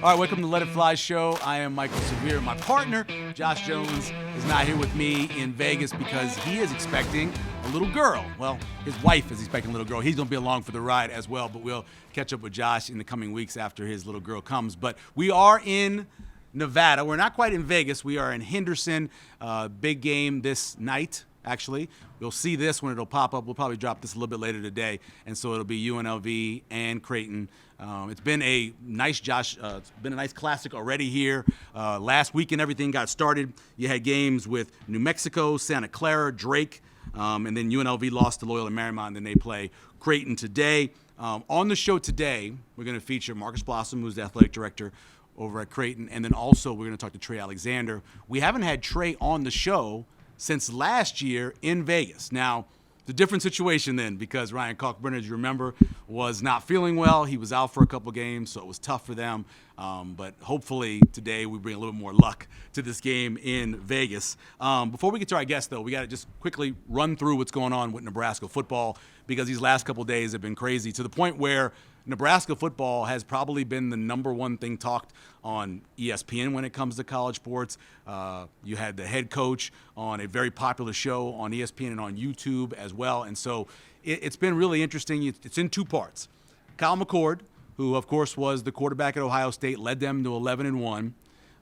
All right, welcome to Let It Fly show. I am Michael Severe. My partner, Josh Jones, is not here with me in Vegas because he is expecting a little girl. Well, his wife is expecting a little girl. He's going to be along for the ride as well, but we'll catch up with Josh in the coming weeks after his little girl comes. But we are in Nevada. We're not quite in Vegas. We are in Henderson. Big game this night, actually. We'll see this when it'll pop up. We'll probably drop this a little bit later today. And so it'll be UNLV and Creighton. It's been a nice, it's been a nice classic already here. Last weekend, everything got started. You had games with New Mexico, Santa Clara, Drake, and then UNLV lost to Loyola Marymount, and then they play Creighton today. On the show today, we're going to feature Marcus Blossom, who's the athletic director over at Creighton, and then also we're going to talk to Trey Alexander. We haven't had Trey on the show since last year in Vegas. Now, it's a different situation then because Ryan Kalkbrenner, as you remember, was not feeling well. He was out for a couple games, so it was tough for them. But hopefully today we bring a little bit more luck to this game in Vegas. Before we get to our guest, though, we got to just quickly run through what's going on with Nebraska football because these last couple days have been crazy to the point where Nebraska football has probably been the number one thing talked on ESPN when it comes to college sports. You had the head coach on a very popular show on ESPN and on YouTube as well. And so it's been really interesting. It's in two parts. Kyle McCord, who, of course, was the quarterback at Ohio State, led them to 11-1,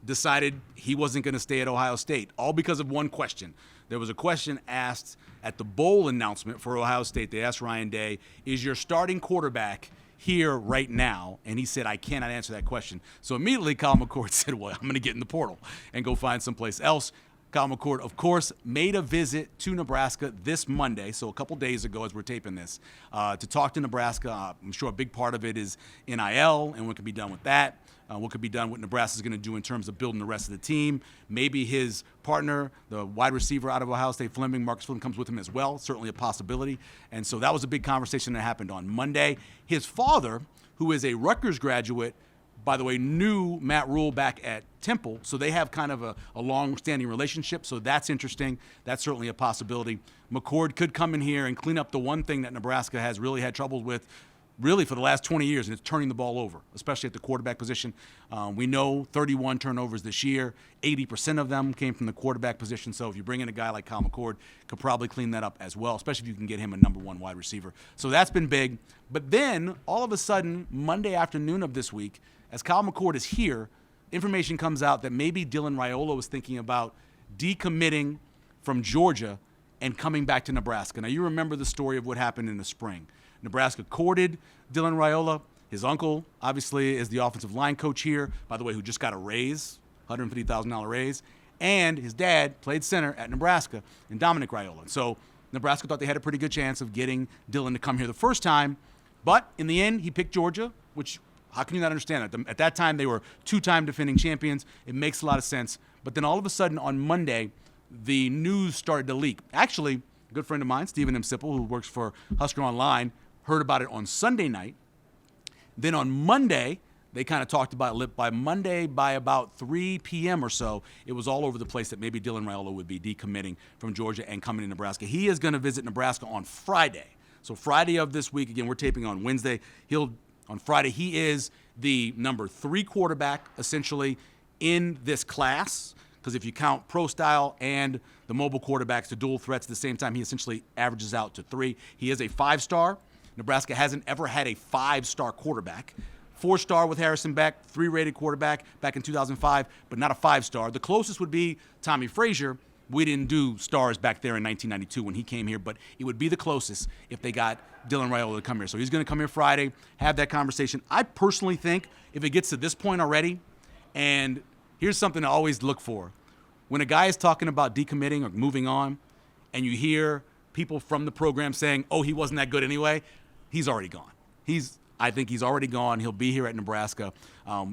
decided he wasn't going to stay at Ohio State, all because of one question. There was a question asked at the bowl announcement for Ohio State. They asked Ryan Day, is your starting quarterback here right now? And he said, I cannot answer that question. So immediately Kyle McCord said, well, I'm going to get in the portal and go find someplace else. Kyle McCord, of course, made a visit to Nebraska this Monday, so a couple days ago as we're taping this, to talk to Nebraska. I'm sure a big part of it is NIL and what can be done with that. What could be done, what Nebraska's going to do in terms of building the rest of the team. Maybe his partner, the wide receiver out of Ohio State, Marcus Fleming, comes with him as well. Certainly a possibility. And so that was a big conversation that happened on Monday. His father, who is a Rutgers graduate, by the way, knew Matt Rule back at Temple, so they have kind of a long-standing relationship, so that's interesting. That's certainly a possibility. McCord could come in here and clean up the one thing that Nebraska has really had trouble with really for the last 20 years, and it's turning the ball over, especially at the quarterback position. We know 31 turnovers this year. 80% of them came from the quarterback position, so if you bring in a guy like Kyle McCord, could probably clean that up as well, especially if you can get him a number one wide receiver. So that's been big. But then, all of a sudden, Monday afternoon of this week, as Kyle McCord is here, information comes out that maybe Dylan Raiola was thinking about decommitting from Georgia and coming back to Nebraska. Now, you remember the story of what happened in the spring. Nebraska courted Dylan Raiola. His uncle, obviously, is the offensive line coach here, by the way, who just got a raise, $150,000 raise. And his dad played center at Nebraska, and Dominic Raiola. So Nebraska thought they had a pretty good chance of getting Dylan to come here the first time. But in the end, he picked Georgia, which, how can you not understand that? At that time, they were two-time defending champions. It makes a lot of sense. But then all of a sudden, on Monday, the news started to leak. Actually, a good friend of mine, Stephen M. Sipple, who works for Husker Online, heard about it on Sunday night. Then on Monday, they kind of talked about it. By Monday, by about 3 p.m. or so, it was all over the place that maybe Dylan Raiola would be decommitting from Georgia and coming to Nebraska. He is going to visit Nebraska on Friday. So Friday of this week, again, we're taping on Wednesday. On Friday, he is the number 3 quarterback, essentially, in this class. Because if you count pro style and the mobile quarterbacks, the dual threats at the same time, he essentially averages out to 3. He is a 5-star. Nebraska hasn't ever had a 5-star quarterback. 4-star with Harrison Beck, 3-rated quarterback back in 2005, but not a 5-star. The closest would be Tommy Frazier. We didn't do stars back there in 1992 when he came here, but it would be the closest if they got Dylan Raiola to come here. So he's going to come here Friday, have that conversation. I personally think if it gets to this point already, and here's something I always look for. When a guy is talking about decommitting or moving on, and you hear people from the program saying, oh, he wasn't that good anyway, he's already gone. I think he's already gone. He'll be here at Nebraska.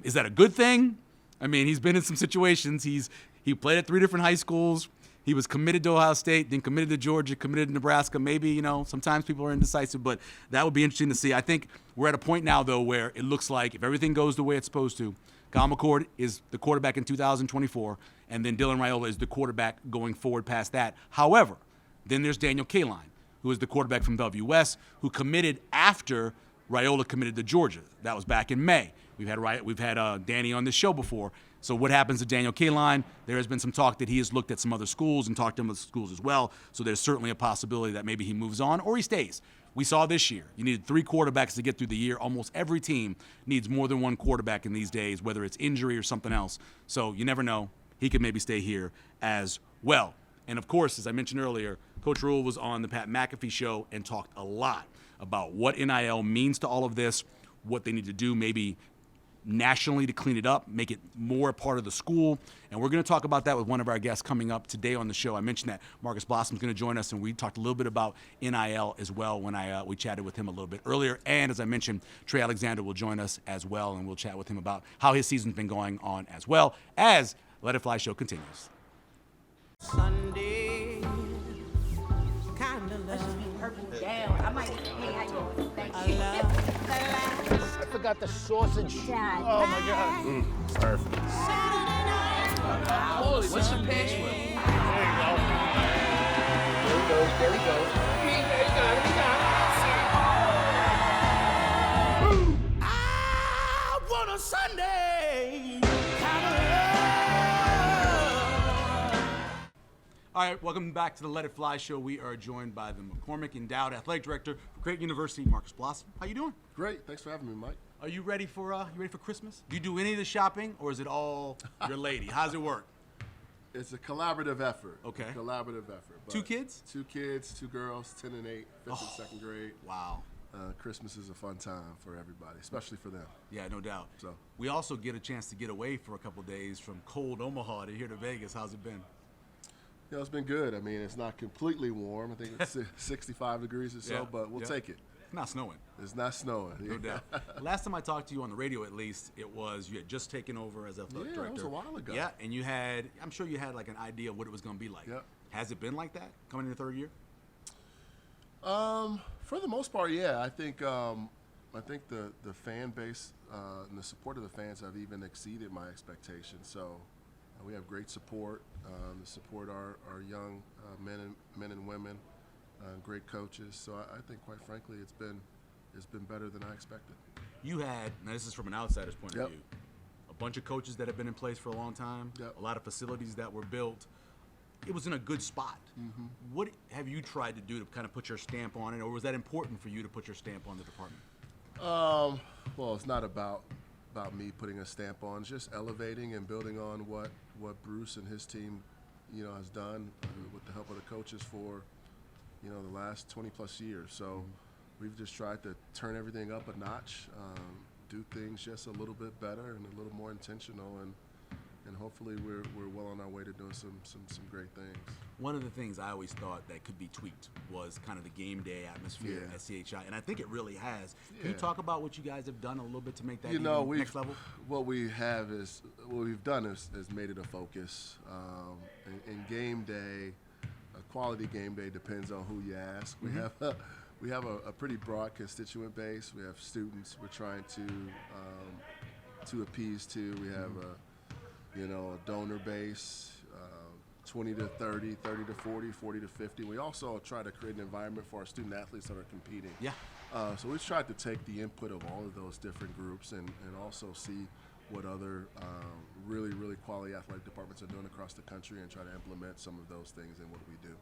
Is that a good thing? I mean, he's been in some situations. He played at 3 different high schools. He was committed to Ohio State, then committed to Georgia, committed to Nebraska. Maybe, sometimes people are indecisive, but that would be interesting to see. I think we're at a point now, though, where it looks like if everything goes the way it's supposed to, Kyle McCord is the quarterback in 2024, and then Dylan Raiola is the quarterback going forward past that. However, then there's Daniel Kaline, who is the quarterback from Bellevue West, who committed after Raiola committed to Georgia. That was back in May. We've had Danny on this show before. So what happens to Daniel Kaline? There has been some talk that he has looked at some other schools and talked to other schools as well. So there's certainly a possibility that maybe he moves on or he stays. We saw this year. You needed 3 quarterbacks to get through the year. Almost every team needs more than 1 quarterback in these days, whether it's injury or something else. So you never know. He could maybe stay here as well. And, of course, as I mentioned earlier, Coach Rhule was on the Pat McAfee show and talked a lot about what NIL means to all of this, what they need to do maybe nationally to clean it up, make it more a part of the school. And we're going to talk about that with one of our guests coming up today on the show. I mentioned that Marcus Blossom's going to join us, and we talked a little bit about NIL as well when we chatted with him a little bit earlier. And as I mentioned, Trey Alexander will join us as well, and we'll chat with him about how his season's been going on as well as Let It Fly show continues. Sunday, kind of love. Purple down. I might. Hey, how you doing? Thank I you. love I forgot the sausage. Dad. Oh my God. Perfect. Holy, what's the password? There he goes. There he goes. He got it. He got it. I want a Sunday, kind of love. All right, welcome back to the Let It Fly show. We are joined by the McCormick Endowed Athletic Director for Creighton University, Marcus Blossom. How you doing? Great. Thanks for having me, Mike. Are you ready for Christmas? Do you do any of the shopping, or is it all your lady? How's it work? It's a collaborative effort. Okay. Collaborative effort. But 2 kids? 2 kids, 2 girls, 10 and 8, 5th and 2nd grade. Wow. Christmas is a fun time for everybody, especially for them. Yeah, no doubt. So we also get a chance to get away for a couple days from cold Omaha to here to Vegas. How's it been? You know, it's been good. I mean, it's not completely warm. I think it's 65 degrees or so, Yeah, but we'll yeah. take it. It's not snowing. It's not snowing. No doubt. Last time I talked to you on the radio, at least, it was you had just taken over as athletic Yeah, director. that was a while ago. Yeah, and I'm sure you had like an idea of what it was going to be like. Yeah. Has it been like that coming in the 3rd year? For the most part, yeah. I think the fan base and the support of the fans have even exceeded my expectations. So we have great support. To support our young men and women, great coaches. So I think, quite frankly, it's been better than I expected. You had, now this is from an outsider's point Yep. of view, a bunch of coaches that have been in place for a long time, Yep. a lot of facilities that were built. It was in a good spot. Mm-hmm. What have you tried to do to kind of put your stamp on it, or was that important for you to put your stamp on the department? Well, it's not about me putting a stamp on. It's just elevating and building on what Bruce and his team, has done with the help of the coaches for, the last 20+ years. So we've just tried to turn everything up a notch, do things just a little bit better and a little more intentional, and hopefully we're well on our way to doing some great things. One of the things I always thought that could be tweaked was kind of the game day atmosphere Yeah. at CHI, and I think it really has. Can you Yeah. talk about what you guys have done a little bit to make that next level? What we've done is made it a focus. And game day, a quality game day depends on who you ask. Mm-hmm. We have a pretty broad constituent base. We have students we're trying to appease to. We have a donor base, 20 to 30, 30 to 40, 40 to 50. We also try to create an environment for our student athletes that are competing. Yeah. So we've tried to take the input of all of those different groups and also see what other really, really quality athletic departments are doing across the country and try to implement some of those things in what we do.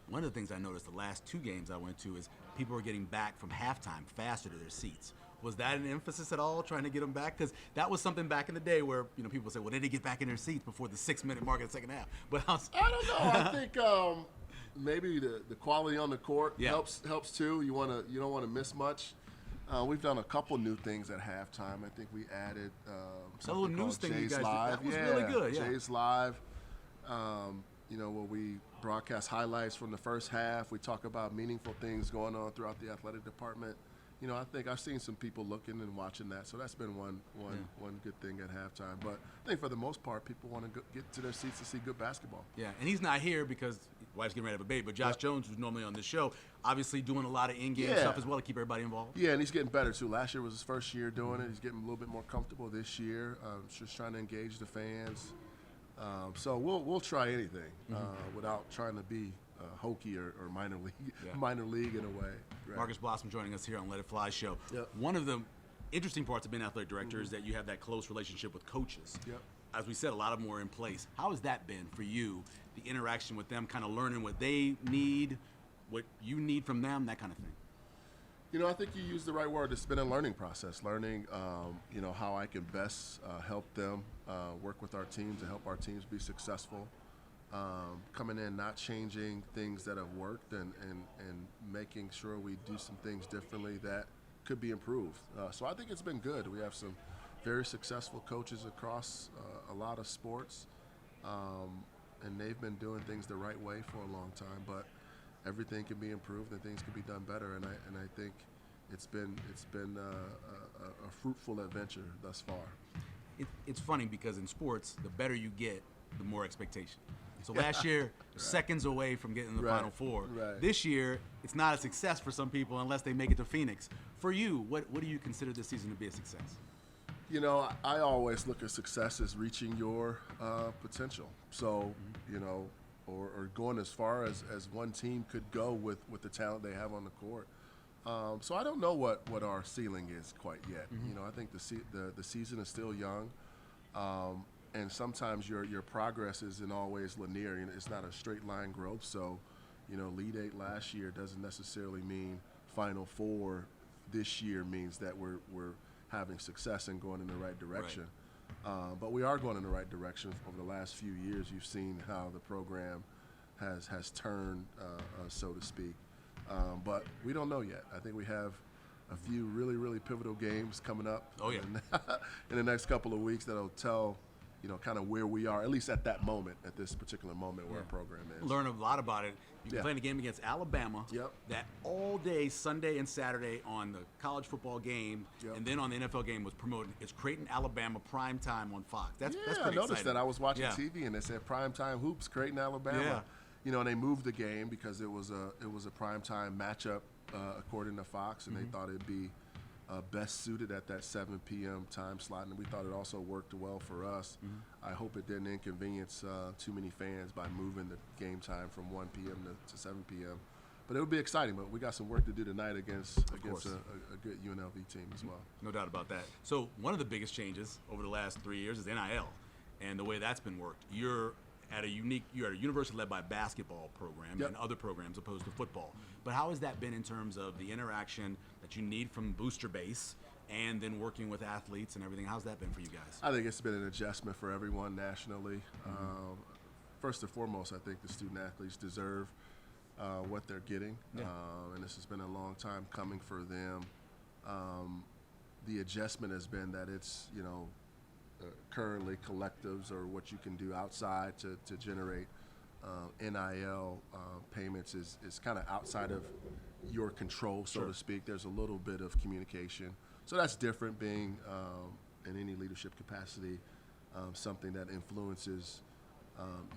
One of the things I noticed the last 2 games I went to is people were getting back from halftime faster to their seats. Was that an emphasis at all, trying to get them back? Because that was something back in the day where people say, well, they didn't get back in their seats before the 6-minute mark of the second half. But I don't know. I think maybe the quality on the court helps too. You don't want to miss much. We've done a couple new things at halftime. I think we added little something news called thing you Jay's guys did. Live. That was really good. Yeah. Jay's Live. Where we broadcast highlights from the first half. We talk about meaningful things going on throughout the athletic department. I think I've seen some people looking and watching that, so that's been one good thing at halftime. But I think for the most part, people want to get to their seats to see good basketball. Yeah, and he's not here because his wife's getting ready to have a baby. But Josh Jones, who's normally on this show, obviously doing a lot of in-game stuff as well to keep everybody involved. Yeah, and he's getting better too. Last year was his first year doing it. He's getting a little bit more comfortable this year. Just trying to engage the fans. So we'll try anything without trying to be hokey or minor league, Yeah. minor league in a way. Right. Marcus Blossom joining us here on Let It Fly Show. Yep. One of the interesting parts of being athletic director is that you have that close relationship with coaches. Yep. As we said, a lot of them are in place. How has that been for you, the interaction with them, kind of learning what they need, what you need from them, that kind of thing? I think you used the right word. It's been a learning process, learning, how I can best help them work with our teams and help our teams be successful. Coming in, not changing things that have worked and making sure we do some things differently that could be improved. So I think it's been good. We have some very successful coaches across a lot of sports, and they've been doing things the right way for a long time, but everything can be improved and things can be done better, and I think it's been a fruitful adventure thus far. It's funny because in sports, the better you get, the more expectation. So last year, seconds away from getting the Final Four. Right. This year, it's not a success for some people unless they make it to Phoenix. For you, what do you consider this season to be a success? I always look at success as reaching your potential. So, or going as far as one team could go with the talent they have on the court. So I don't know what our ceiling is quite yet. I think the season is still young, and sometimes your progress isn't always linear. It's not a straight line growth. So, Elite Eight last year doesn't necessarily mean Final Four this year means that we're having success and going in the right direction. Right. But we are going in the right direction. Over the last few years, you've seen how the program has turned, so to speak. But we don't know yet. I think we have a few really, really pivotal games coming up in the next couple of weeks that'll tell, kind of where we are, at least at that moment, at this particular moment where our program is. Learn a lot about it. You've been playing a game against Alabama that all day, Sunday and Saturday on the college football game, and then on the NFL game was promoted. It's Creighton, Alabama, prime time on Fox. That's pretty I noticed exciting. that. I was watching TV and they said prime time hoops, Creighton, Alabama. And they moved the game because it was a prime time matchup according to Fox, and they thought it'd be best suited at that 7 p.m. time slot, and we thought it also worked well for us. I hope it didn't inconvenience too many fans by moving the game time from 1 p.m. to 7 p.m. But it'll be exciting, but we got some work to do tonight against a good UNLV team as well. No doubt about that. So one of the biggest changes over the last 3 years is NIL and the way that's been worked. You're at a university led by a basketball program and other programs opposed to football. But how has that been in terms of the interaction that you need from booster base and then working with athletes and everything? How's that been for you guys? I think it's been an adjustment for everyone nationally. First and foremost, I think the student athletes deserve what they're getting, and this has been a long time coming for them. The adjustment has been that it's, currently collectives or what you can do outside to generate NIL payments is kind of outside of your control, so to speak. There's a little bit of communication. So that's different, being in any leadership capacity, something that influences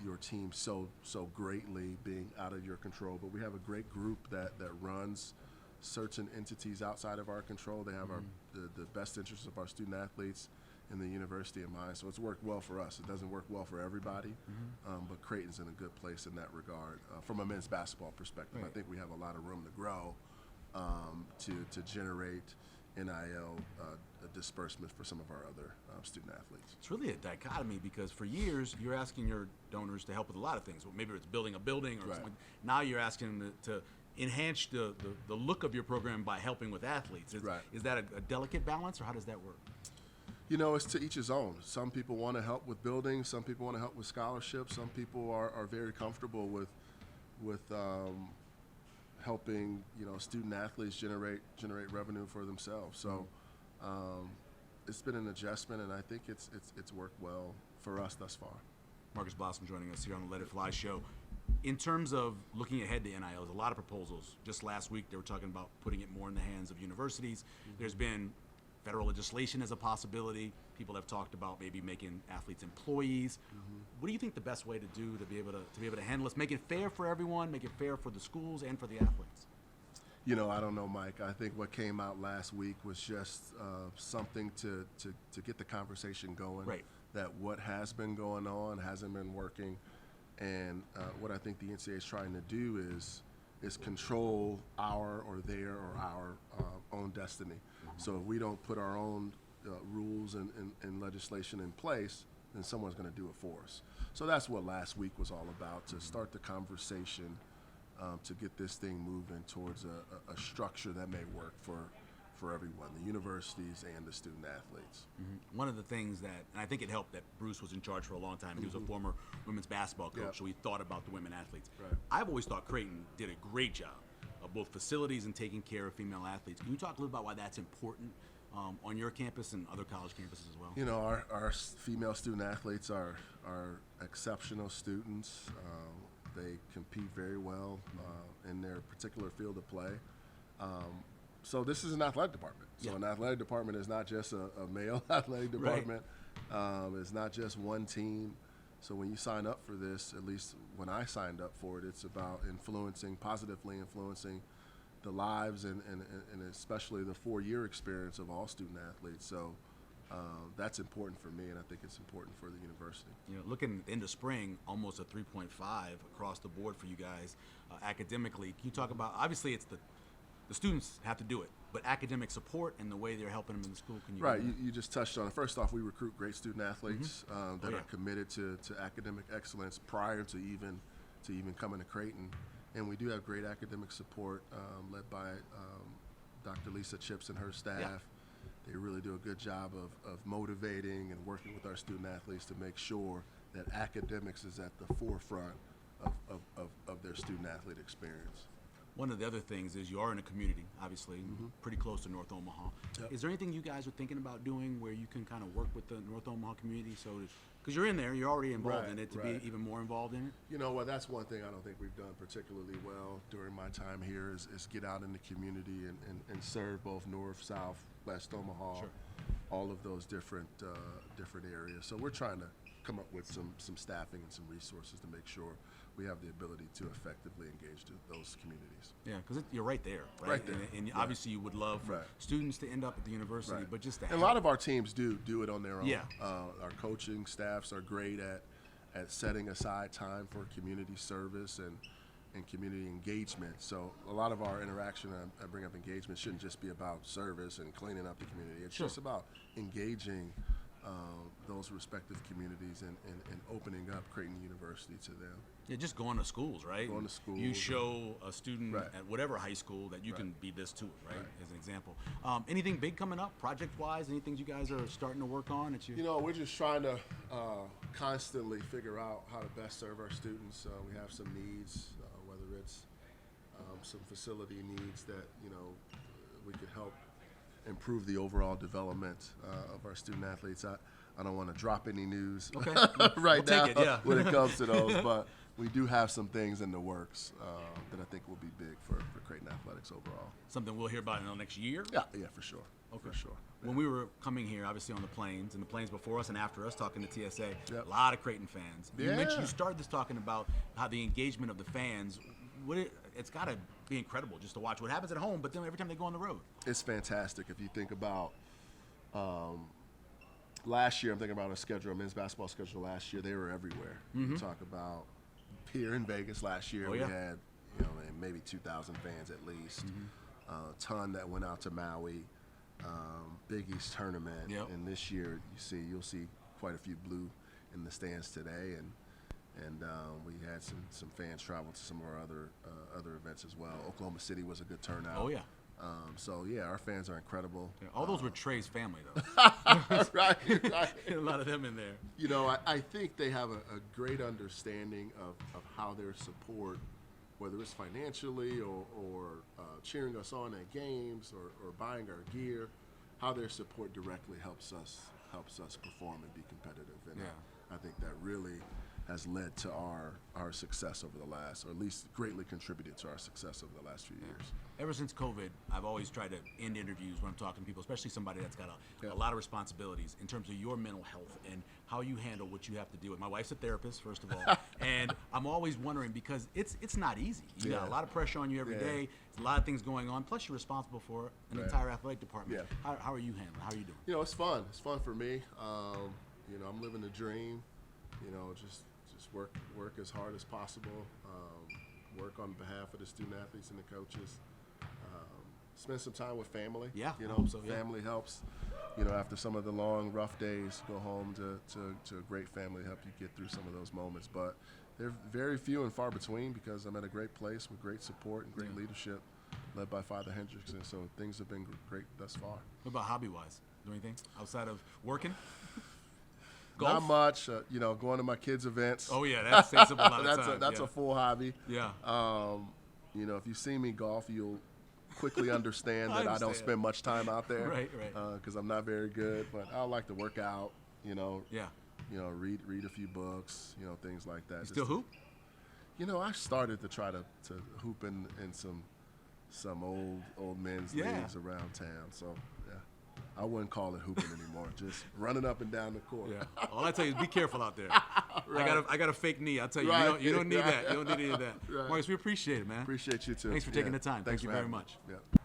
your team so greatly, being out of your control. But we have a great group that runs certain entities outside of our control. They have the best interests of our student athletes in the university in mind, so it's worked well for us. It doesn't work well for everybody, but Creighton's in a good place in that regard. From a men's basketball perspective, I think we have a lot of room to grow to generate NIL disbursement for some of our other student athletes. It's really a dichotomy because for years you're asking your donors to help with a lot of things. Well, maybe it's building a building or something. Now you're asking them to enhance the look of your program by helping with athletes. Is that a delicate balance, or how does that work? It's to each his own. Some people want to help with buildings. Some people want to help with scholarships. Some people are very comfortable with helping student athletes generate revenue for themselves. So it's been an adjustment, and I think it's worked well for us thus far. Marcus Blossom joining us here on the Let It Fly show. In terms of looking ahead to NIL, there's a lot of proposals. Just last week they were talking about putting it more in the hands of universities. There's been federal legislation as a possibility. People have talked about maybe making athletes employees. What do you think the best way to do to be able to handle this? Make it fair for everyone, make it fair for the schools and for the athletes. I don't know, Mike. I think what came out last week was just something to get the conversation going. Right. That what has been going on hasn't been working. And what I think the NCAA is trying to do is control our or their or our own destiny. So if we don't put our own rules and legislation in place, then someone's going to do it for us. So that's what last week was all about, to start the conversation, to get this thing moving towards a structure that may work for everyone, the universities and the student athletes. Mm-hmm. One of the things that, and I think it helped that Bruce was in charge for a long time. He was a former women's basketball coach, so he thought about the women athletes. Right. I've always thought Creighton did a great job of both facilities and taking care of female athletes. Can you talk a little about why that's important on your campus and other college campuses as well? You know, our female student athletes are exceptional students. They compete very well in their particular field of play. So this is an athletic department. So an athletic department is not just a male athletic department. Right. It's not just one team. So when you sign up for this, at least when I signed up for it, it's about positively influencing the lives and especially the 4-year experience of all student athletes. So that's important for me, and I think it's important for the university. You know, looking into spring, almost a 3.5 across the board for you guys academically. Can you talk about, obviously it's the students have to do it, but academic support and the way they're helping them in the school, can you? Right, you just touched on it. First off, we recruit great student athletes that are committed to academic excellence prior to even coming to Creighton. And we do have great academic support led by Dr. Lisa Chips and her staff. Yeah. They really do a good job of motivating and working with our student athletes to make sure that academics is at the forefront of their student athlete experience. One of the other things is you are in a community, obviously, pretty close to North Omaha. Yep. Is there anything you guys are thinking about doing where you can kind of work with the North Omaha community, so because you're in there, you're already involved in it, to be even more involved in it? You know, well, that's one thing I don't think we've done particularly well during my time here is get out in the community and serve both North, South, West Omaha, all of those different areas. So we're trying to come up with some staffing and some resources to make sure we have the ability to effectively engage those communities. Yeah, because you're right there, right? Right there. And obviously you would love for students to end up at the university, but just to and a lot of our teams do it on their own. Yeah. Our coaching staffs are great at setting aside time for community service and community engagement. So a lot of our interaction, I bring up engagement, shouldn't just be about service and cleaning up the community. It's just about engaging those respective communities and opening up Creighton University to them. Yeah, just going to schools, right? Going to schools. You show a student at whatever high school that you can be this too, right? As an example. Anything big coming up, project-wise? Any things you guys are starting to work on? You know, we're just trying to constantly figure out how to best serve our students. We have some needs, whether it's some facility needs that, we could help improve the overall development of our student athletes. I don't want to drop any news right now when it comes to those, but we do have some things in the works that I think will be big for Creighton athletics overall. Something we'll hear about in the next year? Yeah, for sure. Okay. For sure. When we were coming here, obviously on the planes, and the planes before us and after us, talking to TSA, a lot of Creighton fans. You started this talking about how the engagement of the fans, it's got to be incredible just to watch what happens at home, but then every time they go on the road. It's fantastic. If you think about last year, I'm thinking about a men's basketball schedule last year, they were everywhere. You talk about here in Vegas last year, we had maybe 2,000 fans at least, a ton that went out to Maui, Big East tournament, and this year you'll see quite a few blue in the stands today, and we had some fans travel to some of our other events as well. Oklahoma City was a good turnout. Oh yeah. Our fans are incredible. Yeah, all those were Trey's family, though. right. A lot of them in there. I think they have a great understanding of how their support, whether it's financially or cheering us on at games or buying our gear, how their support directly helps us perform and be competitive. And I think that really has led to our success over the last, or at least greatly contributed to our success over the last few years. Ever since COVID, I've always tried to end interviews when I'm talking to people, especially somebody that's got a lot of responsibilities in terms of your mental health and how you handle what you have to deal with. My wife's a therapist, first of all, and I'm always wondering because it's not easy. You got a lot of pressure on you every day. There's a lot of things going on. Plus, you're responsible for an entire athletic department. How are you handling? How are you doing? It's fun. It's fun for me. I'm living the dream. Just just work as hard as possible, work on behalf of the student athletes and the coaches. Spend some time with family. Yeah, you I know, hope so, yeah. family helps. You know, after some of the long, rough days, go home to a great family to help you get through some of those moments. But they're very few and far between because I'm at a great place with great support and great leadership, led by Father Hendrickson. So things have been great thus far. What about hobby-wise? Do anything outside of working? Not Golf? much. You know, going to my kids' events. Oh yeah, that takes up a lot of time. That's yeah. a full hobby. Yeah. You know, if you see me golf, you'll quickly understand that I don't understand. spend much time out there. Right. Because I'm not very good, but I like to work out. You know. Yeah. You know, read a few books. You know, things like that. You still hoop? You know, I started to try to hoop in some old men's leagues around town. So yeah, I wouldn't call it hooping anymore. Just running up and down the court. Yeah. All I tell you is be careful out there. Right. I got a fake knee. I'll tell you. Right. You don't need Right. that. You don't need any of that. Right. Marcus, we appreciate it, man. Appreciate you too. Thanks for taking the time. Thanks Thank you for very having me. much. Yeah.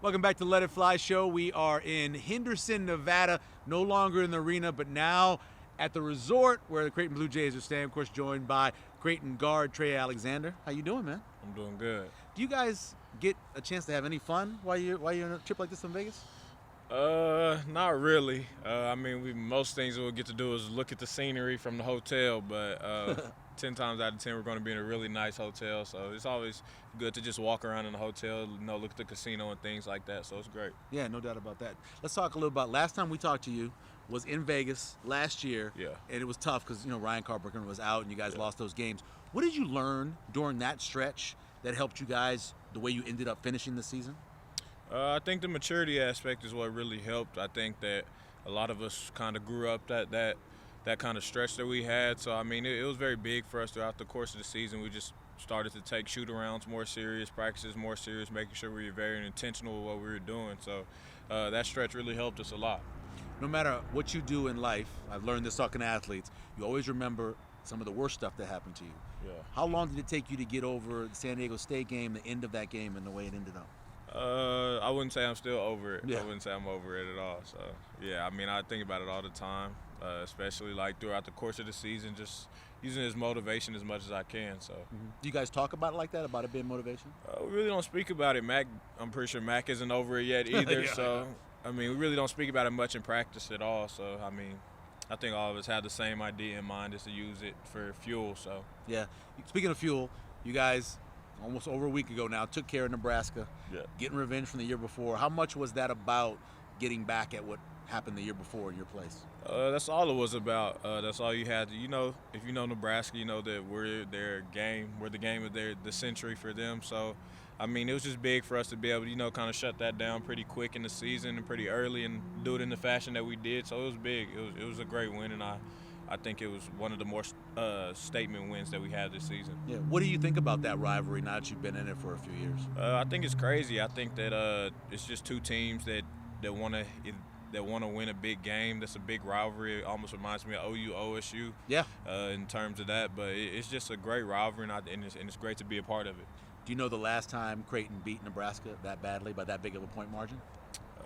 Welcome back to Let It Fly Show. We are in Henderson, Nevada, no longer in the arena, but now at the resort where the Creighton Blue Jays are staying, of course, joined by Creighton guard Trey Alexander. How you doing, man? I'm doing good. Do you guys get a chance to have any fun while you're on a trip like this in Vegas? Not really. I mean, most things we'll get to do is look at the scenery from the hotel, but 10 times out of 10 we're going to be in a really nice hotel, so it's always good to just walk around in the hotel, you know, look at the casino and things like that, so it's great. Yeah, no doubt about that. Let's talk a little about last time we talked to you was in Vegas last year. Yeah. And it was tough because, you know, Ryan Carberkin was out and you guys lost those games. What did you learn during that stretch that helped you guys the way you ended up finishing the season? I think the maturity aspect is what really helped. I think that a lot of us kind of grew up that kind of stretch that we had. So, I mean, it was very big for us throughout the course of the season. We just started to take shoot-arounds more serious, practices more serious, making sure we were very intentional with what we were doing. So that stretch really helped us a lot. No matter what you do in life, I've learned this talking to athletes, you always remember some of the worst stuff that happened to you. Yeah. How long did it take you to get over the San Diego State game, the end of that game, and the way it ended up? I wouldn't say I'm still over it. Yeah. I wouldn't say I'm over it at all. So, yeah, I mean, I think about it all the time, especially like throughout the course of the season, just using it as motivation as much as I can. So, Do you guys talk about it like that, about it being motivation? we really don't speak about it. I'm pretty sure Mac isn't over it yet either. Yeah. So, I mean, we really don't speak about it much in practice at all. So, I mean, I think all of us have the same idea in mind, is to use it for fuel. So, Yeah. Speaking of fuel, you guys, almost over a week ago now, took care of Nebraska, yeah. getting revenge from the year before. How much was that about getting back at what happened the year before in your place? That's all it was about. That's all you had to, you know, if you know Nebraska, you know that we're their game. We're the game of the century for them. So, I mean, it was just big for us to be able to, you know, kind of shut that down pretty quick in the season and pretty early and do it in the fashion that we did. So it was big. It was a great win, and I think it was one of the more statement wins that we had this season. Yeah. What do you think about that rivalry now that you've been in it for a few years? I think it's crazy. I think that it's just two teams that want to win a big game. That's a big rivalry. It almost reminds me of OU OSU. Yeah. In terms of that, but it's just a great rivalry, and it's great to be a part of it. Do you know the last time Creighton beat Nebraska that badly by that big of a point margin?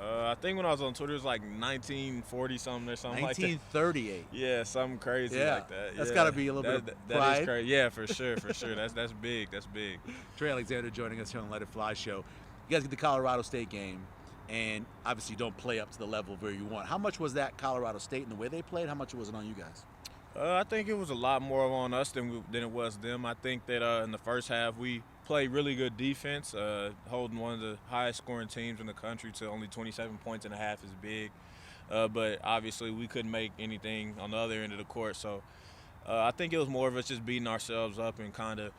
I think when I was on Twitter, it was like 1940 something or something like that. 1938. Yeah, something crazy like that. That's Yeah. got to be a little bit of That pride. is crazy. Yeah, for sure. That's big. That's big. Trey Alexander joining us here on Let It Fly Show. You guys get the Colorado State game, and obviously you don't play up to the level where you want. How much was that Colorado State and the way they played? How much was it on you guys? I think it was a lot more on us than it was them. I think that in the first half we played really good defense, holding one of the highest scoring teams in the country to only 27 points and a half is big. But obviously we couldn't make anything on the other end of the court. So I think it was more of us just beating ourselves up and kind of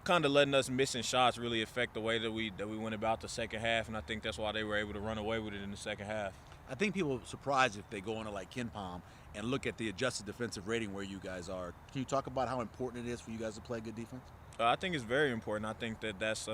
letting us missing shots really affect the way that we went about the second half. And I think that's why they were able to run away with it in the second half. I think people are surprised if they go into like Ken Palm and look at the adjusted defensive rating where you guys are. Can you talk about how important it is for you guys to play good defense? I think it's very important. I think that's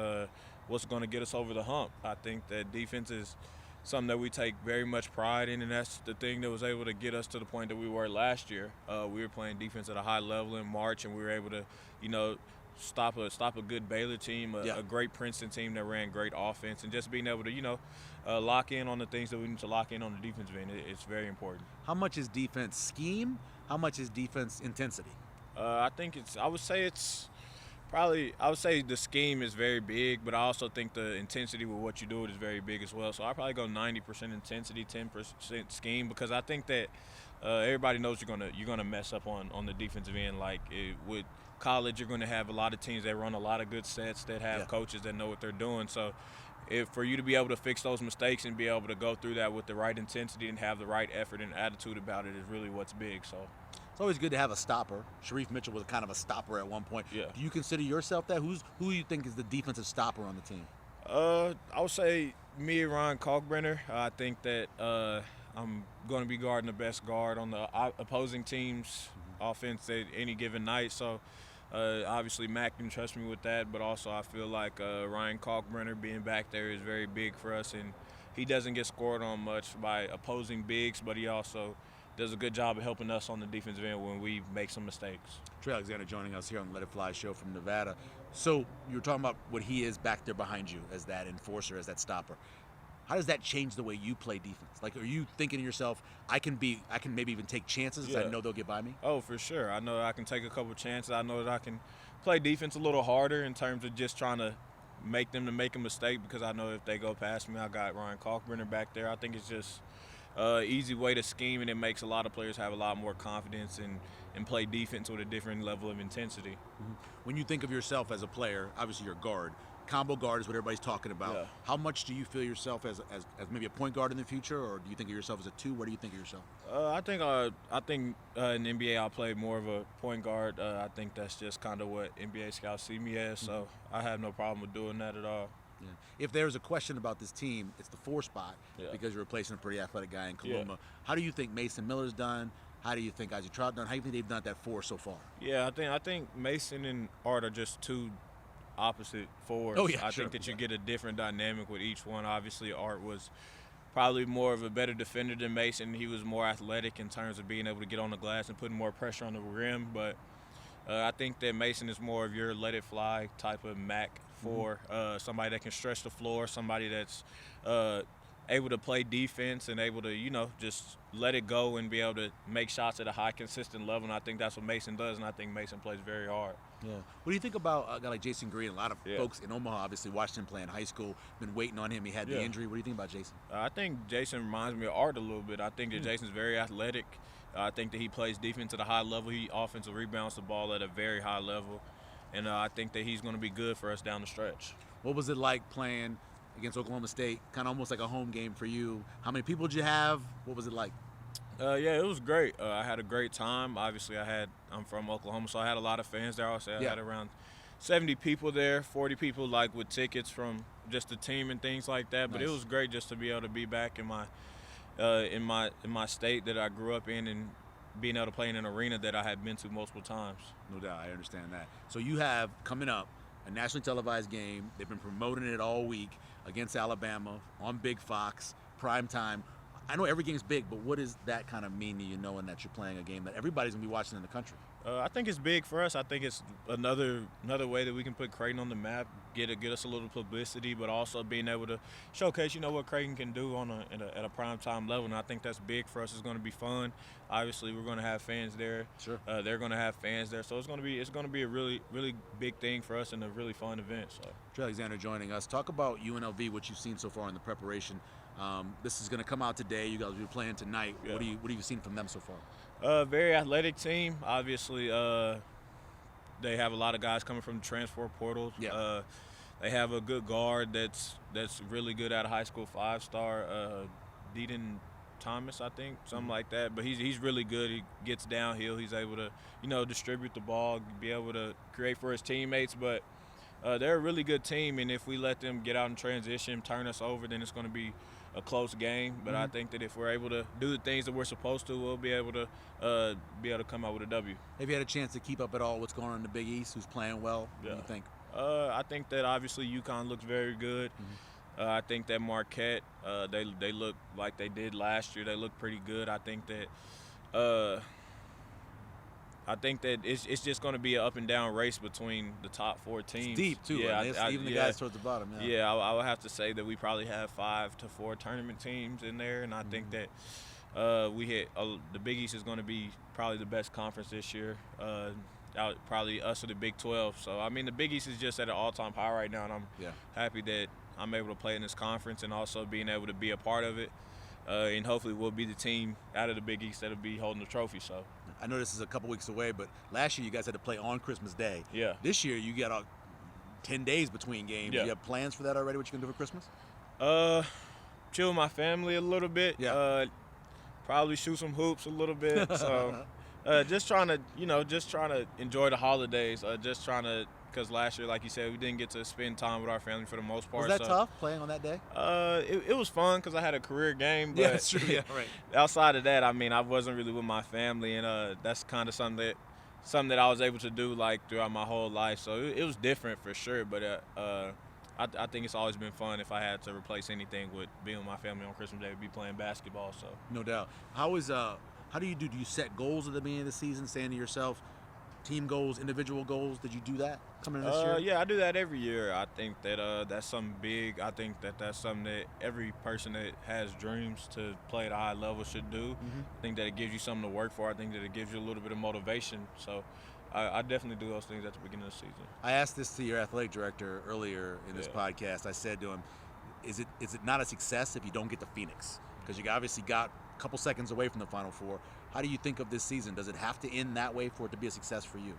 what's going to get us over the hump. I think that defense is something that we take very much pride in, and that's the thing that was able to get us to the point that we were last year. We were playing defense at a high level in March, and we were able to, you know, stop a good Baylor team, a great Princeton team that ran great offense, and just being able to, you know, lock in on the things that we need to lock in on the defensive end. It's very important. How much is defense scheme? How much is defense intensity? I think I would say the scheme is very big, but I also think the intensity with what you do is very big as well. So I probably go 90% intensity, 10% scheme, because I think that everybody knows you're gonna mess up on the defensive end. With college, you're gonna have a lot of teams that run a lot of good sets that have coaches that know what they're doing. So for you to be able to fix those mistakes and be able to go through that with the right intensity and have the right effort and attitude about it is really what's big. So It's always good to have a stopper. Sharif Mitchell was kind of a stopper at one point. Yeah. Do you consider yourself that? Who do you think is the defensive stopper on the team? I would say me and Ryan Kalkbrenner. I think that I'm going to be guarding the best guard on the opposing team's offense at any given night. So obviously Mac can trust me with that, but also I feel like Ryan Kalkbrenner being back there is very big for us, and he doesn't get scored on much by opposing bigs, but he also does a good job of helping us on the defensive end when we make some mistakes. Trey Alexander joining us here on the Let It Fly show from Nevada. So you were talking about what he is back there behind you as that enforcer, as that stopper. How does that change the way you play defense? Like, are you thinking to yourself, I can maybe even take chances because I know they'll get by me? Oh, for sure. I know I can take a couple chances. I know that I can play defense a little harder in terms of just trying to make them to make a mistake, because I know if they go past me, I got Ryan Kalkbrenner back there. I think it's just easy way to scheme, and it makes a lot of players have a lot more confidence and play defense with a different level of intensity. Mm-hmm. When you think of yourself as a player, obviously you're a guard. Combo guard is what everybody's talking about. Yeah. How much do you feel yourself as maybe a point guard in the future, or do you think of yourself as a two? Where do you think of yourself? I think in the NBA I'll play more of a point guard. I think that's just kind of what NBA scouts see me as, so I have no problem with doing that at all. Yeah. If there's a question about this team, it's the 4 spot, because you're replacing a pretty athletic guy in Kaluma. Yeah. How do you think Mason Miller's done? How do you think Isaac Trout done? How do you think they've done at that 4 so far? Yeah, I think Mason and Art are just two opposite forwards. Oh, yeah, I sure. think that you get a different dynamic with each one. Obviously, Art was probably more of a better defender than Mason. He was more athletic in terms of being able to get on the glass and putting more pressure on the rim. But I think that Mason is more of your let it fly type of Mac for somebody that can stretch the floor, somebody that's able to play defense and able to, just let it go and be able to make shots at a high, consistent level. And I think that's what Mason does, and I think Mason plays very hard. Yeah. What do you think about a guy like Jason Green? A lot of folks in Omaha obviously watched him play in high school, been waiting on him. He had the injury. What do you think about Jason? I think Jason reminds me of Art a little bit. I think that Jason's very athletic. I think that he plays defense at a high level. He offensive rebounds the ball at a very high level. And I think that he's going to be good for us down the stretch. What was it like playing against Oklahoma State? Kind of almost like a home game for you. How many people did you have? What was it like? Yeah, it was great. I had a great time. Obviously, I'm from Oklahoma, so I had a lot of fans there. I had around 70 people there, 40 people with tickets from just the team and things like that. But it was great just to be able to be back in my state that I grew up in, and being able to play in an arena that I had been to multiple times. No doubt, I understand that. So you have coming up a nationally televised game. They've been promoting it all week against Alabama on Big Fox, prime time. I know every game's big, but what does that kind of mean to you, knowing that you're playing a game that everybody's going to be watching in the country? I think it's big for us. I think it's another way that we can put Creighton on the map, get us a little publicity, but also being able to showcase, what Creighton can do at a prime time level. And I think that's big for us. It's going to be fun. Obviously, we're going to have fans there. Sure. They're going to have fans there, so it's going to be a really, really big thing for us and a really fun event. So, Trey Alexander joining us. Talk about UNLV, what you've seen so far in the preparation. This is going to come out today. You guys will be playing tonight. Yeah. What have you seen from them so far? Very athletic team. Obviously, they have a lot of guys coming from the transfer portals. Yeah. They have a good guard that's really good at a high school 5-star, Deaton Thomas, I think, something like that. But he's really good. He gets downhill. He's able to, distribute the ball, be able to create for his teammates. But they're a really good team, and if we let them get out in transition, turn us over, then it's going to be a close game. But I think that if we're able to do the things that we're supposed to, we'll be able to come out with a W. Have you had a chance to keep up at all what's going on in the Big East? Who's playing well? What do you think? I think that obviously UConn looks very good. I think that Marquette, they look like they did last year. They look pretty good. I think that it's just going to be an up and down race between the top 4 teams. It's deep too. Yeah, even the guys towards the bottom. Yeah, I would have to say that we probably have 5 to 4 tournament teams in there, and I think that the Big East is going to be probably the best conference this year. probably us or the Big 12. So, I mean, the Big East is just at an all-time high right now, and I'm happy that I'm able to play in this conference and also being able to be a part of it. And hopefully we'll be the team out of the Big East that'll be holding the trophy. So I know this is a couple weeks away, but last year you guys had to play on Christmas Day. Yeah. This year you got 10 days between games. Yeah. Do you have plans for that already? What you gonna do for Christmas? Chill with my family a little bit. Yeah. Probably shoot some hoops a little bit. So just trying to enjoy the holidays. Because last year, like you said, we didn't get to spend time with our family for the most part. Was that tough playing on that day? It was fun because I had a career game. But Yeah, that's true. Yeah, right. outside of that, I mean, I wasn't really with my family, and that's kind of something that I was able to do like throughout my whole life. So it was different for sure. But I think it's always been fun. If I had to replace anything with being with my family on Christmas Day, it would be playing basketball. So No doubt. How do you do? Do you set goals at the beginning of the season, saying to yourself, team goals, individual goals? Did you do that coming in this year? Yeah, I do that every year. I think that that's something big. I think that that's something that every person that has dreams to play at a high level should do. Mm-hmm. I think that it gives you something to work for. I think that it gives you a little bit of motivation. So I definitely do those things at the beginning of the season. I asked this to your athletic director earlier in this podcast. I said to him, is it not a success if you don't get to Phoenix? Because you obviously got a couple seconds away from the Final Four. How do you think of this season? Does it have to end that way for it to be a success for you?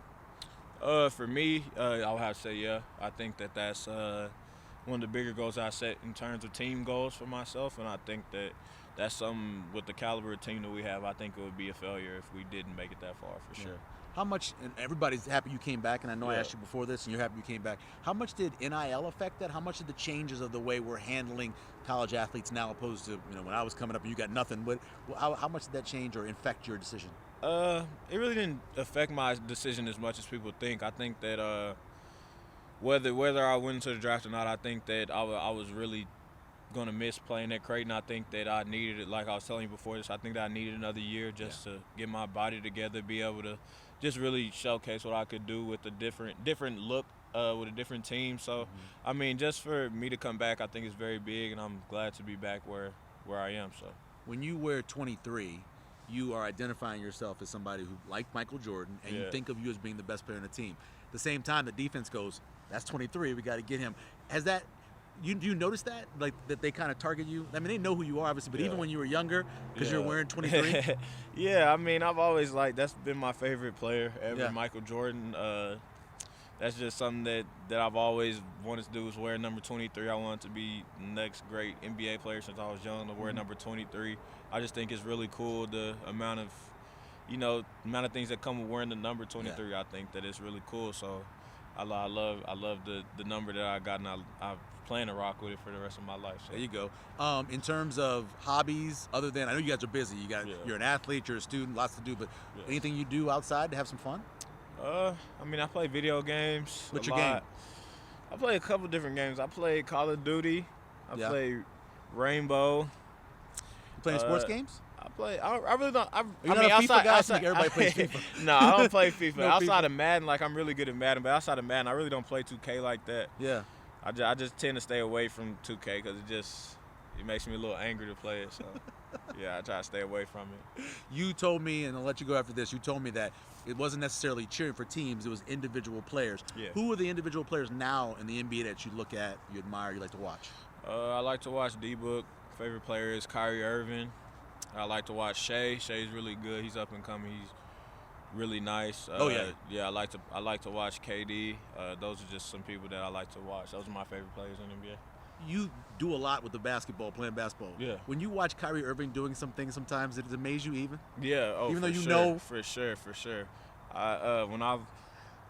For me, I'll have to say, yeah. I think that that's one of the bigger goals I set in terms of team goals for myself, and I think that that's something with the caliber of team that we have. I think it would be a failure if we didn't make it that far, for sure. How much, and everybody's happy you came back, and I know I asked you before this, and you're happy you came back. How much did NIL affect that? How much did the changes of the way we're handling college athletes now opposed to, when I was coming up and you got nothing, but how much did that change or infect your decision? It really didn't affect my decision as much as people think. I think that whether I went into the draft or not, I think that I was really going to miss playing at Creighton. I think that I needed it, like I was telling you before this, I think that I needed another year just to get my body together, be able to just really showcase what I could do with a different look with a different team. So, I mean, just for me to come back, I think it's very big, and I'm glad to be back where I am. So, when you wear 23, you are identifying yourself as somebody who, like Michael Jordan, and you think of you as being the best player on the team. At the same time, the defense goes, that's 23, we got to get him. Has that, do you notice that, like that they kind of target you? I mean, they know who you are, obviously, but even when you were younger, because you're wearing 23? Yeah, I mean, I've always that's been my favorite player ever, Michael Jordan. That's just something that I've always wanted to do, is wear number 23. I wanted to be the next great NBA player since I was young, to wear number 23. I just think it's really cool, the amount of things that come with wearing the number 23. Yeah. I think that it's really cool. So I love the number that I got, and I plan to rock with it for the rest of my life. So. There you go. In terms of hobbies, other than, I know you guys are busy. You're an athlete, you're a student, lots to do, but anything you do outside to have some fun? I mean, I play video games. What's your game? I play a couple different games. I play Call of Duty. I play Rainbow. You playing sports games? I really don't. You're not a FIFA guy? I think everybody plays FIFA. No, I don't play FIFA. No outside FIFA. of Madden, I'm really good at Madden, but outside of Madden, I really don't play 2K like that. Yeah. I just tend to stay away from 2K because it makes me a little angry to play it. So, yeah, I try to stay away from it. You told me, and I'll let you go after this, you told me that it wasn't necessarily cheering for teams, it was individual players. Yeah. Who are the individual players now in the NBA that you look at, you admire, you like to watch? I like to watch D-Book. Favorite player is Kyrie Irving. I like to watch Shea. Shea's really good. He's up and coming. He's really nice. Yeah, I like to watch KD. Those are just some people that I like to watch. Those are my favorite players in the NBA. You do a lot with the basketball, playing basketball. Yeah. When you watch Kyrie Irving doing some things sometimes, does it amaze you even? Yeah. Oh, even though you sure, know. For sure. When I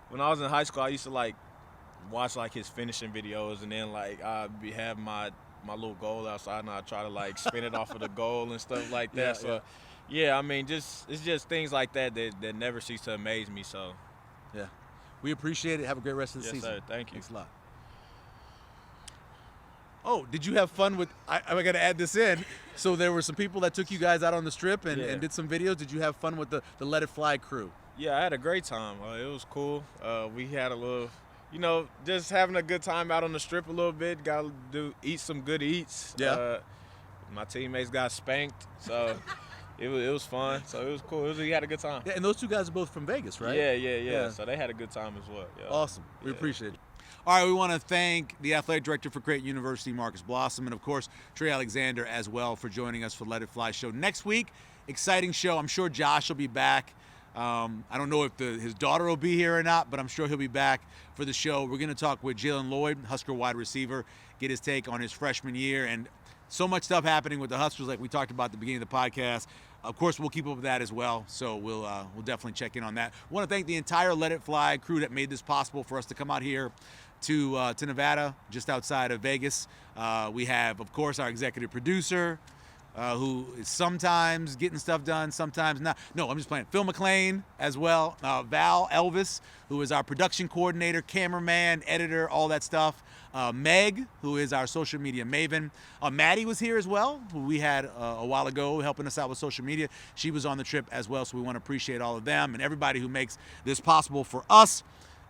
was in high school, I used to watch his finishing videos, and then I'd have my little goal outside, and I'd try to spin it off of the goal and stuff like that. Yeah, I mean, it's just things like that never cease to amaze me. So, yeah, we appreciate it. Have a great rest of the season. Yes, sir. Thank you. Thanks a lot. Oh, did you have fun with? I got to add this in. So there were some people that took you guys out on the strip and did some videos. Did you have fun with the Let It Fly crew? Yeah, I had a great time. It was cool. We had a little, just having a good time out on the strip a little bit. Got to eat some good eats. Yeah. My teammates got spanked, so it was fun. So it was cool. We had a good time. Yeah, and those two guys are both from Vegas, right? Yeah. So they had a good time as well. Yeah. Awesome. We Yeah. appreciate it. All right, we want to thank the athletic director for Creighton University, Marcus Blossom, and of course, Trey Alexander as well for joining us for Let It Fly show. Next week, exciting show. I'm sure Josh will be back. I don't know if his daughter will be here or not, but I'm sure he'll be back for the show. We're going to talk with Jalen Lloyd, Husker wide receiver, get his take on his freshman year, and so much stuff happening with the Huskers like we talked about at the beginning of the podcast. Of course, we'll keep up with that as well, so we'll definitely check in on that. I want to thank the entire Let It Fly crew that made this possible for us to come out here to Nevada, just outside of Vegas. We have, of course, our executive producer, who is sometimes getting stuff done, sometimes not. No, I'm just playing. Phil McLean as well. Val Elvis, who is our production coordinator, cameraman, editor, all that stuff. Meg, who is our social media maven. Maddie was here as well, who we had a while ago helping us out with social media. She was on the trip as well, so we want to appreciate all of them and everybody who makes this possible for us.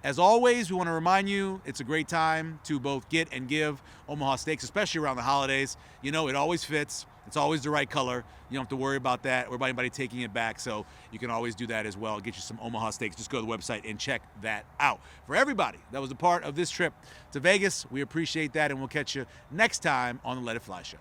As always, we want to remind you it's a great time to both get and give Omaha Steaks, especially around the holidays. You know, it always fits. It's always the right color. You don't have to worry about that or about anybody taking it back, so you can always do that as well. Get you some Omaha Steaks. Just go to the website and check that out. For everybody that was a part of this trip to Vegas, we appreciate that, and we'll catch you next time on the Let It Fly show.